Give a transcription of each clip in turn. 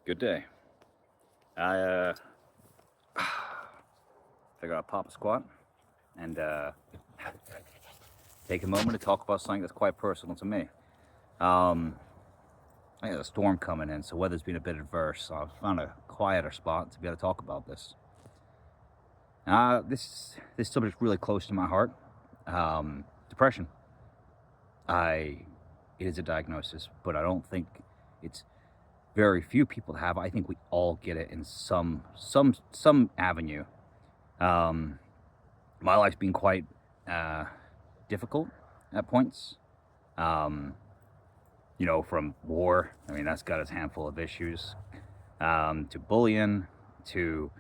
Good day. I figure I'll pop a squat and take a moment to talk about something that's quite personal to me. I got a storm coming in, so weather's been a bit adverse. So I've found a quieter spot to be able to talk about this. This subject's really close to my heart. Depression. It is a diagnosis, but I don't think it's very few people have. I think we all get it in some avenue. My life's been quite difficult at points. From war. I mean, that's got its handful of issues. To bullying, to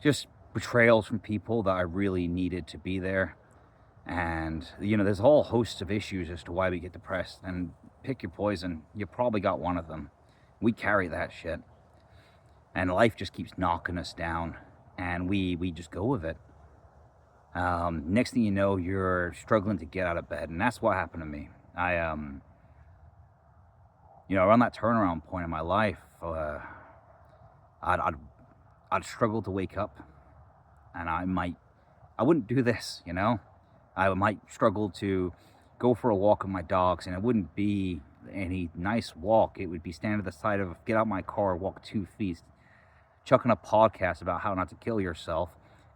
just betrayals from people that I really needed to be there. And, there's a whole host of issues as to why we get depressed. And pick your poison. You probably got one of them. We carry that shit. And life just keeps knocking us down. And we just go with it. Next thing you know, you're struggling to get out of bed. And that's what happened to me. Around that turnaround point in my life, I'd struggle to wake up. And I wouldn't do this, I might struggle to go for a walk with my dogs, and it wouldn't be any nice walk. It would be standing at the side of, get out my car, walk 2 feet, chucking a podcast about how not to kill yourself,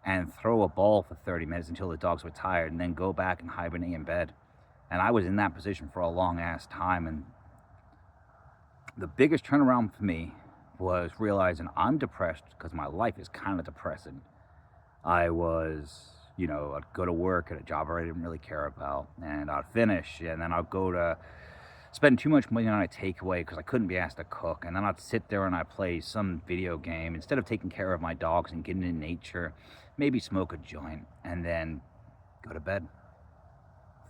and throw a ball for 30 minutes until the dogs were tired, and then go back and hibernate in bed. And I was in that position for a long ass time. And the biggest turnaround for me was realizing I'm depressed because my life is kind of depressing. I was, I'd go to work at a job I didn't really care about, and I'd finish, and then I'd go to spend too much money on a takeaway because I couldn't be asked to cook, and then I'd sit there and I'd play some video game instead of taking care of my dogs and getting in nature, maybe smoke a joint, and then go to bed.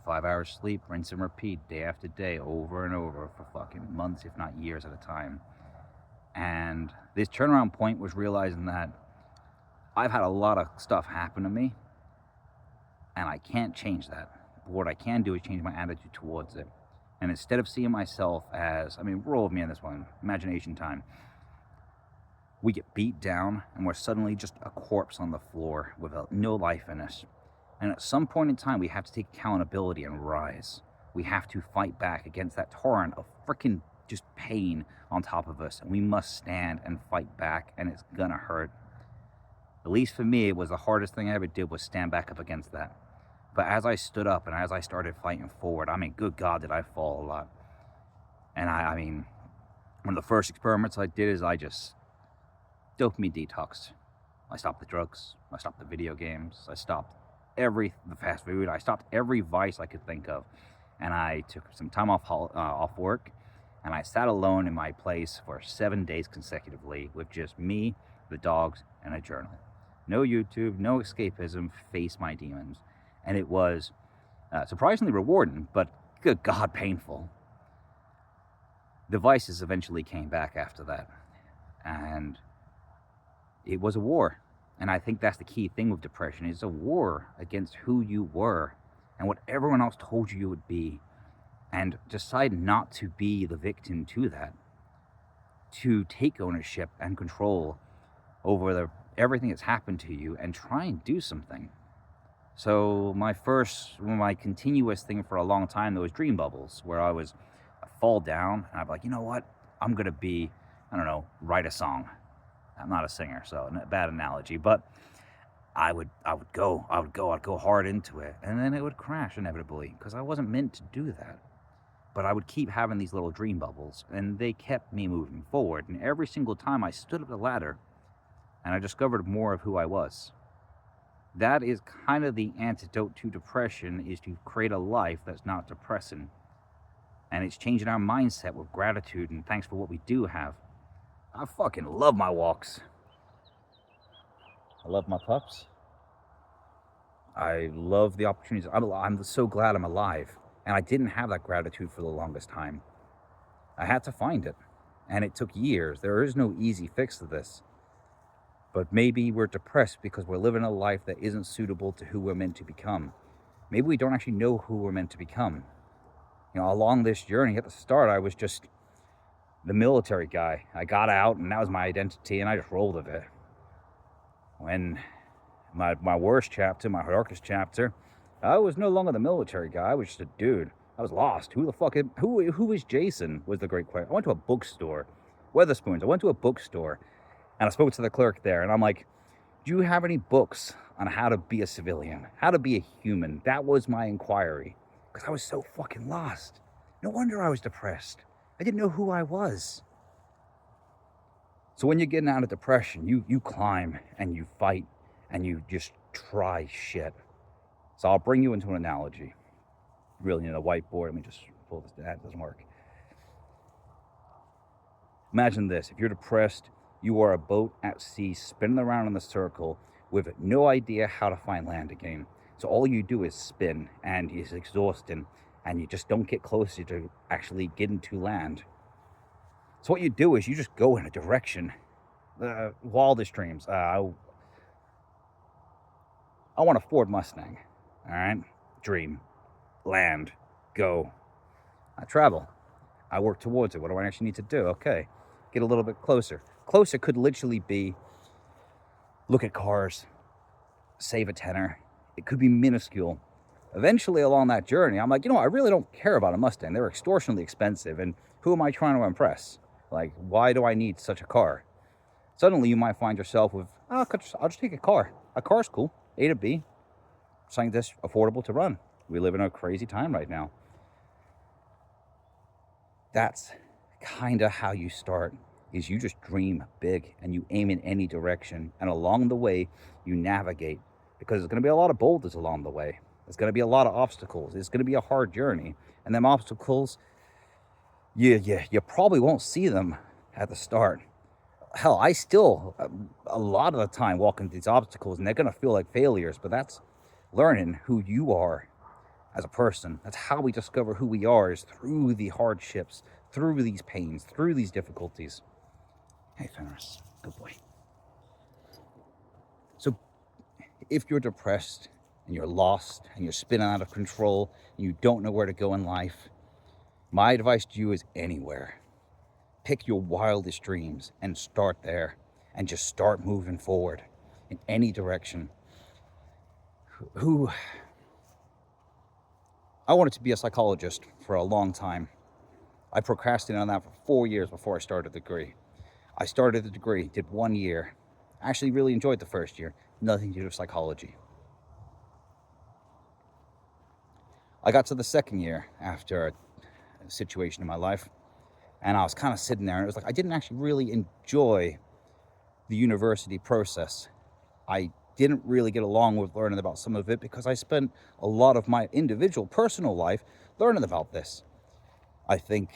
5 hours sleep, rinse and repeat, day after day, over and over for fucking months, if not years at a time. And this turnaround point was realizing that I've had a lot of stuff happen to me, and I can't change that. But what I can do is change my attitude towards it. And instead of seeing myself as, roll with me on this one, imagination time. We get beat down, and we're suddenly just a corpse on the floor with no life in us. And at some point in time, we have to take accountability and rise. We have to fight back against that torrent of freaking just pain on top of us. And we must stand and fight back, and it's gonna hurt. At least for me, it was the hardest thing I ever did was stand back up against that. But as I stood up and as I started fighting forward, good God, did I fall a lot. And one of the first experiments I did is I just dopamine detoxed. I stopped the drugs. I stopped the video games. I stopped the fast food. I stopped every vice I could think of. And I took some time off work, and I sat alone in my place for 7 days consecutively with just me, the dogs, and a journal. No YouTube, no escapism, face my demons. And it was surprisingly rewarding, but good God, painful. The vices eventually came back after that. And it was a war. And I think that's the key thing with depression. It's a war against who you were and what everyone else told you would be. And decide not to be the victim to that. To take ownership and control over everything that's happened to you and try and do something. So my continuous thing for a long time, there was dream bubbles, where I'd fall down and I'd be like, you know what? I'm going to write a song. I'm not a singer, so a bad analogy, but I would go hard into it, and then it would crash inevitably because I wasn't meant to do that. But I would keep having these little dream bubbles, and they kept me moving forward. And every single time I stood up the ladder, and I discovered more of who I was. That is kind of the antidote to depression, is to create a life that's not depressing. And it's changing our mindset with gratitude and thanks for what we do have. I fucking love my walks. I love my pups. I love the opportunities. I'm so glad I'm alive. And I didn't have that gratitude for the longest time. I had to find it. And it took years. There is no easy fix to this. But maybe we're depressed because we're living a life that isn't suitable to who we're meant to become. Maybe we don't actually know who we're meant to become. Along this journey at the start, I was just the military guy. I got out, and that was my identity, and I just rolled with it. When my worst chapter, my darkest chapter, I was no longer the military guy. I was just a dude. I was lost. Who the fuck? Who is Jason? Was the great question. I went to a bookstore, Weatherspoons. I went to a bookstore, and I spoke to the clerk there, and I'm like, "Do you have any books on how to be a civilian, how to be a human?" That was my inquiry, because I was so fucking lost. No wonder I was depressed. I didn't know who I was. So when you're getting out of depression, you climb and you fight and you just try shit. So I'll bring you into an analogy. Really, a whiteboard. Let me just pull this. That doesn't work. Imagine this. If you're depressed, you are a boat at sea spinning around in a circle with no idea how to find land again. So all you do is spin, and it's exhausting, and you just don't get closer to actually getting to land. So what you do is you just go in a direction. Wildest dreams. I want a Ford Mustang. All right? Dream. Land. Go. I travel. I work towards it. What do I actually need to do? Okay. Get a little bit closer. Closer could literally be look at cars, save a tenner. It could be minuscule. Eventually along that journey, I'm like, I really don't care about a Mustang. They're extortionately expensive. And who am I trying to impress? Like, why do I need such a car? Suddenly you might find yourself with, I'll just take a car. A car's cool. A to B. Something that's affordable to run. We live in a crazy time right now. That's kind of how you start, is you just dream big and you aim in any direction. And along the way, you navigate, because there's going to be a lot of boulders along the way. There's going to be a lot of obstacles. It's going to be a hard journey. And them obstacles, you probably won't see them at the start. Hell, I still, a lot of the time, walk into these obstacles, and they're going to feel like failures. But that's learning who you are as a person. That's how we discover who we are, is through the hardships, through these pains, through these difficulties. Hey, Fenris, good boy. So if you're depressed and you're lost and you're spinning out of control and you don't know where to go in life, my advice to you is anywhere. Pick your wildest dreams and start there, and just start moving forward in any direction. I wanted to be a psychologist for a long time. I procrastinated on that for 4 years before I started the degree. I started the degree, did 1 year. Actually really enjoyed the first year. Nothing to do with psychology. I got to the second year after a situation in my life, and I was kind of sitting there, and it was like I didn't actually really enjoy the university process. I didn't really get along with learning about some of it because I spent a lot of my individual personal life learning about this. I think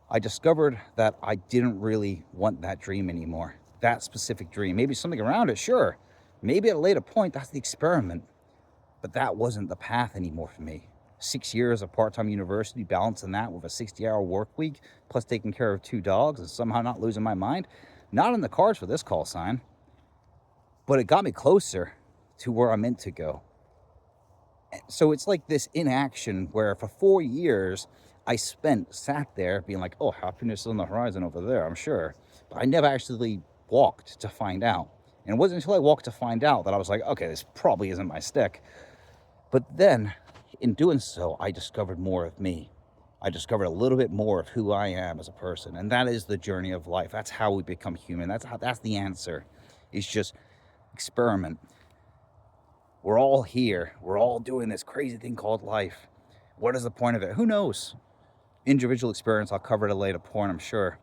I discovered that I didn't really want that dream anymore. That specific dream. Maybe something around it, sure. Maybe at a later point, that's the experiment. But that wasn't the path anymore for me. 6 years of part-time university, balancing that with a 60-hour work week, plus taking care of 2 dogs and somehow not losing my mind. Not in the cards for this call sign. But it got me closer to where I'm meant to go. So it's like this inaction where for 4 years, I sat there being like, oh, happiness is on the horizon over there, I'm sure. But I never actually walked to find out. And it wasn't until I walked to find out that I was like, okay, this probably isn't my stick. But then, in doing so, I discovered more of me. I discovered a little bit more of who I am as a person. And that is the journey of life. That's how we become human. That's the answer. It's just experiment. We're all here. We're all doing this crazy thing called life. What is the point of it? Who knows? Individual experience, I'll cover at a later point, I'm sure.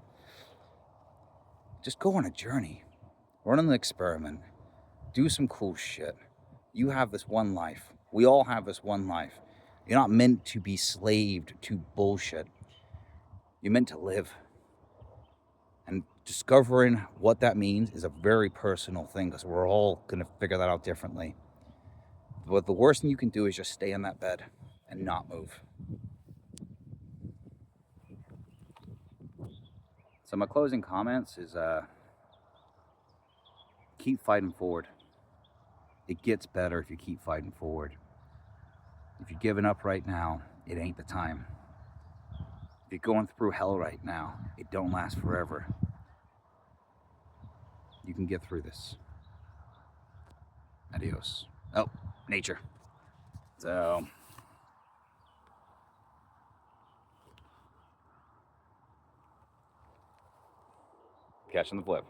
Just go on a journey. Run an experiment. Do some cool shit. You have this one life. We all have this one life. You're not meant to be slaved to bullshit. You're meant to live. And discovering what that means is a very personal thing, because we're all going to figure that out differently. But the worst thing you can do is just stay in that bed and not move. So my closing comments is keep fighting forward. It gets better if you keep fighting forward. If you're giving up right now, it ain't the time. If you're going through hell right now, it don't last forever. You can get through this. Adios. Oh, nature. So, catching the flip.